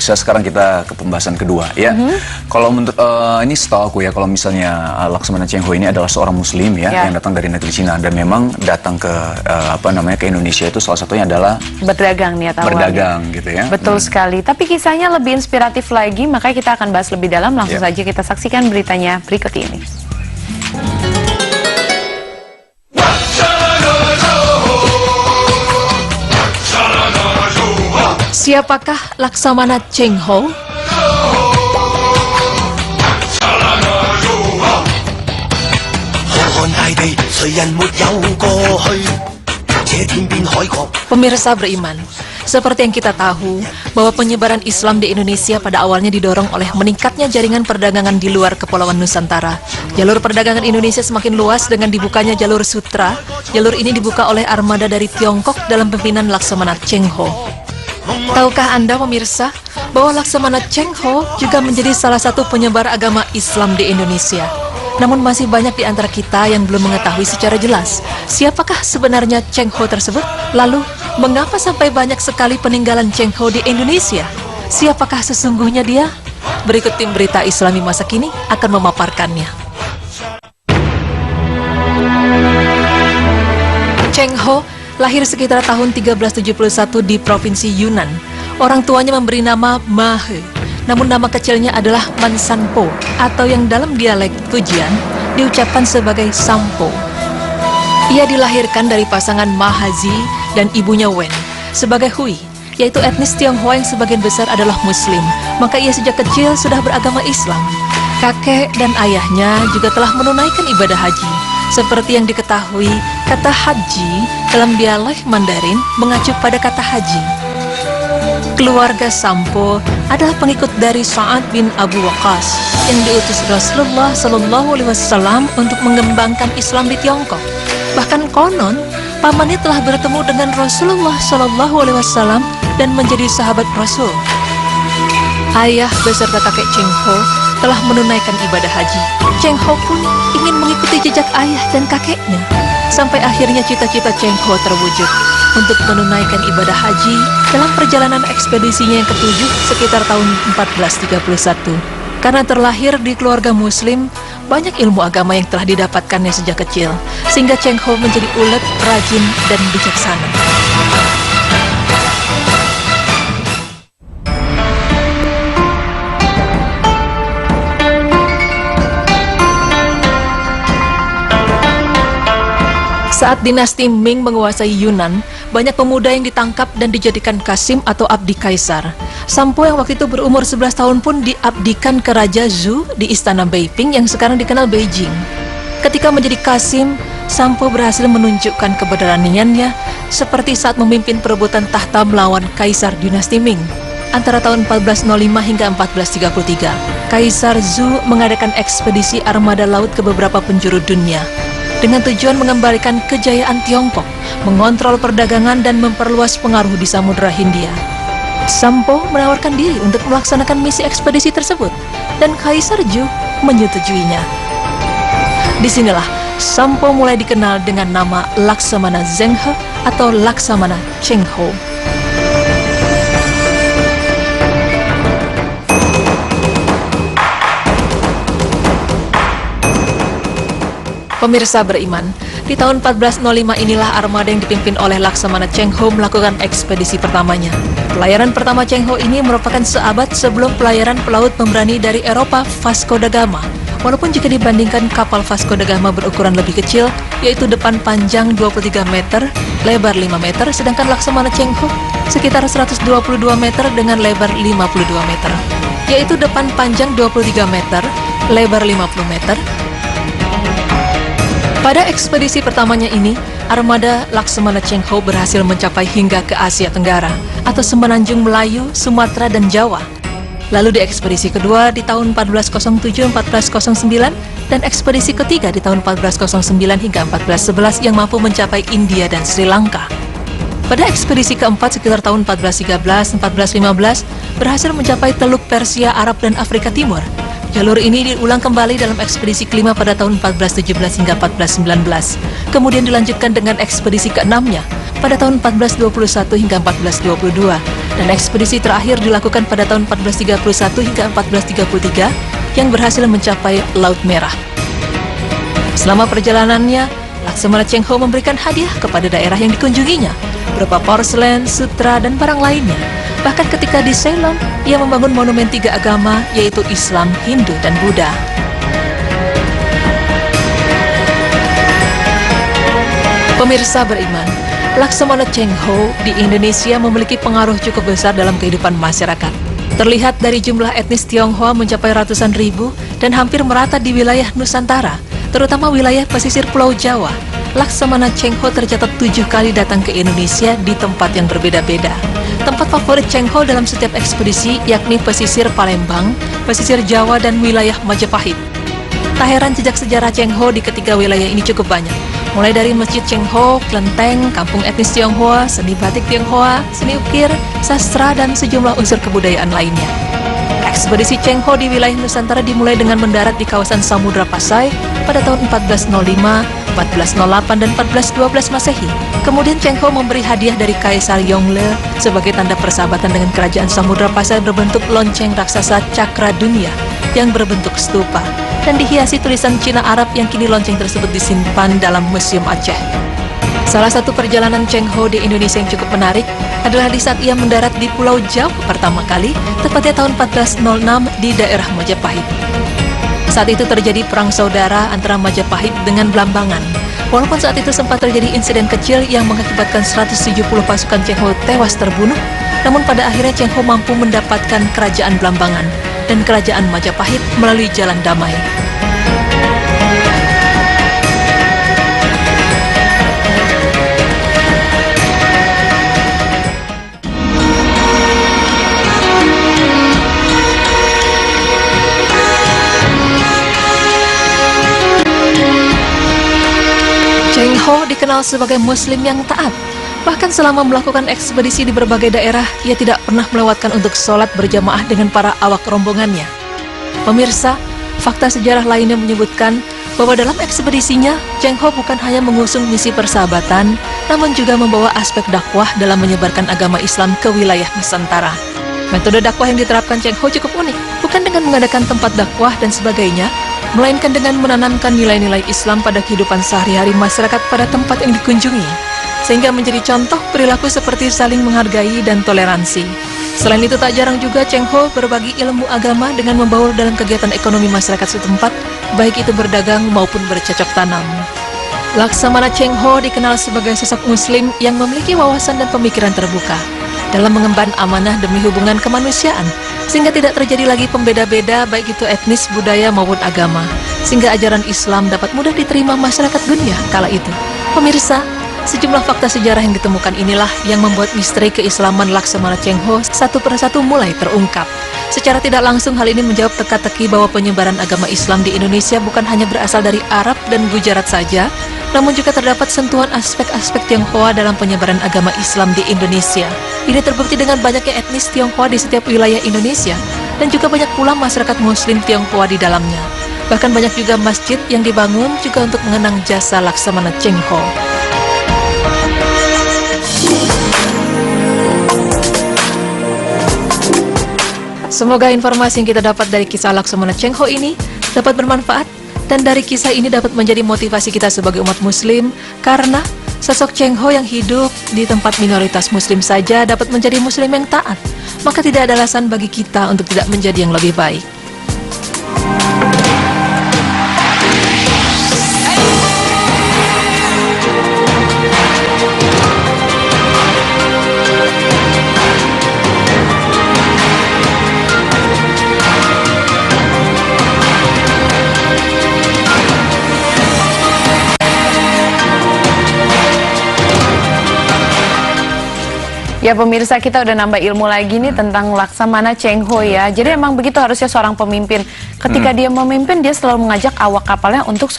pemirsa, sekarang kita ke pembahasan kedua ya. Kalau menurut ini setahu aku ya, kalau misalnya Laksamana Cheng Ho ini adalah seorang Muslim ya, yang datang dari negeri Cina dan memang datang ke ke Indonesia itu salah satunya adalah berdagang nih atau berdagang gitu ya. Betul sekali. Tapi kisahnya lebih inspiratif lagi, makanya kita akan bahas lebih dalam. Langsung saja kita saksikan beritanya berikut ini. Siapakah Laksamana Cheng Ho? Pemirsa beriman, seperti yang kita tahu bahwa penyebaran Islam di Indonesia pada awalnya didorong oleh meningkatnya jaringan perdagangan di luar Kepulauan Nusantara. Jalur perdagangan Indonesia semakin luas dengan dibukanya jalur sutra. Jalur ini dibuka oleh armada dari Tiongkok dalam pimpinan Laksamana Cheng Ho. Tahukah Anda pemirsa bahwa Laksamana Cheng Ho juga menjadi salah satu penyebar agama Islam di Indonesia? Namun masih banyak di antara kita yang belum mengetahui secara jelas siapakah sebenarnya Cheng Ho tersebut. Lalu, mengapa sampai banyak sekali peninggalan Cheng Ho di Indonesia? Siapakah sesungguhnya dia? Berikut tim berita Islami masa kini akan memaparkannya. Cheng Ho lahir sekitar tahun 1371 di Provinsi Yunnan. Orang tuanya memberi nama Ma He, namun nama kecilnya adalah Man Sanpo, atau yang dalam dialek Fujian diucapkan sebagai Sampo. Ia dilahirkan dari pasangan Ma Hazi dan ibunya Wen. Sebagai Hui, yaitu etnis Tionghoa yang sebagian besar adalah Muslim, maka ia sejak kecil sudah beragama Islam. Kakek dan ayahnya juga telah menunaikan ibadah haji. Seperti yang diketahui, kata haji dalam dialek Mandarin mengacu pada kata haji. Keluarga Sampo adalah pengikut dari Sa'ad bin Abu Waqqas yang diutus Rasulullah SAW untuk mengembangkan Islam di Tiongkok. Bahkan konon, pamannya telah bertemu dengan Rasulullah SAW dan menjadi sahabat Rasul. Ayah beserta kakek Cheng Ho telah menunaikan ibadah haji. Cheng Ho pun ingin mengikuti jejak ayah dan kakeknya. Sampai akhirnya cita-cita Cheng Ho terwujud untuk menunaikan ibadah haji dalam perjalanan ekspedisinya yang ketujuh sekitar tahun 1431. Karena terlahir di keluarga Muslim, banyak ilmu agama yang telah didapatkannya sejak kecil, sehingga Cheng Ho menjadi ulet, rajin, dan bijaksana. Saat dinasti Ming menguasai Yunnan, banyak pemuda yang ditangkap dan dijadikan kasim atau abdi kaisar. Sampo yang waktu itu berumur 11 tahun pun diabdikan ke Raja Zhu di Istana Beiping yang sekarang dikenal Beijing. Ketika menjadi kasim, Sampo berhasil menunjukkan keberaniannya seperti saat memimpin perebutan tahta melawan Kaisar dinasti Ming. Antara tahun 1405 hingga 1433, Kaisar Zhu mengadakan ekspedisi armada laut ke beberapa penjuru dunia dengan tujuan mengembalikan kejayaan Tiongkok, mengontrol perdagangan dan memperluas pengaruh di Samudra Hindia. Sampo menawarkan diri untuk melaksanakan misi ekspedisi tersebut, dan Kaisar Zhu menyetujuinya. Disinilah Sampo mulai dikenal dengan nama Laksamana Zeng He atau Laksamana Cheng Ho. Pemirsa beriman, di tahun 1405 inilah armada yang dipimpin oleh Laksamana Cheng Ho melakukan ekspedisi pertamanya. Pelayaran pertama Cheng Ho ini merupakan seabad sebelum pelayaran pelaut pemberani dari Eropa Vasco da Gama. Walaupun jika dibandingkan kapal Vasco da Gama berukuran lebih kecil, yaitu depan panjang 23 meter, lebar 5 meter, sedangkan Laksamana Cheng Ho sekitar 122 meter dengan lebar 52 meter, yaitu depan panjang 23 meter, lebar 50 meter. Pada ekspedisi pertamanya ini, armada Laksamana Cheng Ho berhasil mencapai hingga ke Asia Tenggara, atau semenanjung Melayu, Sumatera, dan Jawa. Lalu di ekspedisi kedua di tahun 1407-1409, dan ekspedisi ketiga di tahun 1409 hingga 1411 yang mampu mencapai India dan Sri Lanka. Pada ekspedisi keempat sekitar tahun 1413-1415, berhasil mencapai Teluk Persia, Arab, dan Afrika Timur. Jalur ini diulang kembali dalam ekspedisi kelima pada tahun 1417 hingga 1419. Kemudian dilanjutkan dengan ekspedisi keenamnya pada tahun 1421 hingga 1422, dan ekspedisi terakhir dilakukan pada tahun 1431 hingga 1433 yang berhasil mencapai Laut Merah. Selama perjalanannya, Laksamana Cheng Ho memberikan hadiah kepada daerah yang dikunjunginya, berupa porselen, sutra, dan barang lainnya. Bahkan ketika di Ceylon, ia membangun monumen 3 agama, yaitu Islam, Hindu, dan Buddha. Pemirsa beriman, Laksamana Cheng Ho di Indonesia memiliki pengaruh cukup besar dalam kehidupan masyarakat. Terlihat dari jumlah etnis Tionghoa mencapai ratusan ribu dan hampir merata di wilayah Nusantara, terutama wilayah pesisir Pulau Jawa. Laksamana Cheng Ho tercatat 7 kali datang ke Indonesia di tempat yang berbeda-beda. Tempat favorit Cheng Ho dalam setiap ekspedisi yakni pesisir Palembang, pesisir Jawa, dan wilayah Majapahit. Tak heran jejak sejarah Cheng Ho di ketiga wilayah ini cukup banyak. Mulai dari Masjid Cheng Ho, kelenteng, kampung etnis Tionghoa, seni batik Tionghoa, seni ukir, sastra, dan sejumlah unsur kebudayaan lainnya. Ekspedisi Cheng Ho di wilayah Nusantara dimulai dengan mendarat di kawasan Samudra Pasai pada tahun 1405, 1408, dan 1412 Masehi. Kemudian Cheng Ho memberi hadiah dari Kaisar Yongle sebagai tanda persahabatan dengan kerajaan Samudra Pasai berbentuk lonceng raksasa Cakra Dunia yang berbentuk stupa dan dihiasi tulisan Cina Arab yang kini lonceng tersebut disimpan dalam Museum Aceh. Salah satu perjalanan Cheng Ho di Indonesia yang cukup menarik adalah di saat ia mendarat di Pulau Jawa pertama kali, tepatnya tahun 1406 di daerah Majapahit. Saat itu terjadi perang saudara antara Majapahit dengan Blambangan. Walaupun saat itu sempat terjadi insiden kecil yang mengakibatkan 170 pasukan Cheng Ho tewas terbunuh, namun pada akhirnya Cheng Ho mampu mendapatkan kerajaan Blambangan dan kerajaan Majapahit melalui jalan damai. Cheng Ho dikenal sebagai Muslim yang taat. Bahkan selama melakukan ekspedisi di berbagai daerah, ia tidak pernah melewatkan untuk sholat berjamaah dengan para awak rombongannya. Pemirsa, fakta sejarah lainnya menyebutkan bahwa dalam ekspedisinya, Cheng Ho bukan hanya mengusung misi persahabatan, namun juga membawa aspek dakwah dalam menyebarkan agama Islam ke wilayah Nusantara. Metode dakwah yang diterapkan Cheng Ho cukup unik, bukan dengan mengadakan tempat dakwah dan sebagainya, melainkan dengan menanamkan nilai-nilai Islam pada kehidupan sehari-hari masyarakat pada tempat yang dikunjungi, sehingga menjadi contoh perilaku seperti saling menghargai dan toleransi. Selain itu, tak jarang juga Cheng Ho berbagi ilmu agama dengan membaur dalam kegiatan ekonomi masyarakat setempat, baik itu berdagang maupun bercocok tanam. Laksamana Cheng Ho dikenal sebagai sosok Muslim yang memiliki wawasan dan pemikiran terbuka dalam mengemban amanah demi hubungan kemanusiaan, sehingga tidak terjadi lagi pembeda-beda baik itu etnis, budaya maupun agama, sehingga ajaran Islam dapat mudah diterima masyarakat dunia kala itu. Pemirsa, sejumlah fakta sejarah yang ditemukan inilah yang membuat misteri keislaman Laksamana Cheng Ho satu persatu mulai terungkap. Secara tidak langsung hal ini menjawab teka-teki bahwa penyebaran agama Islam di Indonesia bukan hanya berasal dari Arab dan Gujarat saja, namun juga terdapat sentuhan aspek-aspek Tionghoa dalam penyebaran agama Islam di Indonesia. Ini terbukti dengan banyaknya etnis Tionghoa di setiap wilayah Indonesia, dan juga banyak pula masyarakat Muslim Tionghoa di dalamnya. Bahkan banyak juga masjid yang dibangun juga untuk mengenang jasa Laksamana Cheng Ho. Semoga informasi yang kita dapat dari kisah Laksamana Cheng Ho ini dapat bermanfaat, dan dari kisah ini dapat menjadi motivasi kita sebagai umat Muslim, karena sosok Cheng Ho yang hidup di tempat minoritas Muslim saja dapat menjadi Muslim yang taat, maka tidak ada alasan bagi kita untuk tidak menjadi yang lebih baik. Ya pemirsa, kita udah nambah ilmu lagi nih tentang Laksamana Cheng Ho ya. Jadi emang begitu harusnya seorang pemimpin. Ketika dia memimpin, dia selalu mengajak awak kapalnya untuk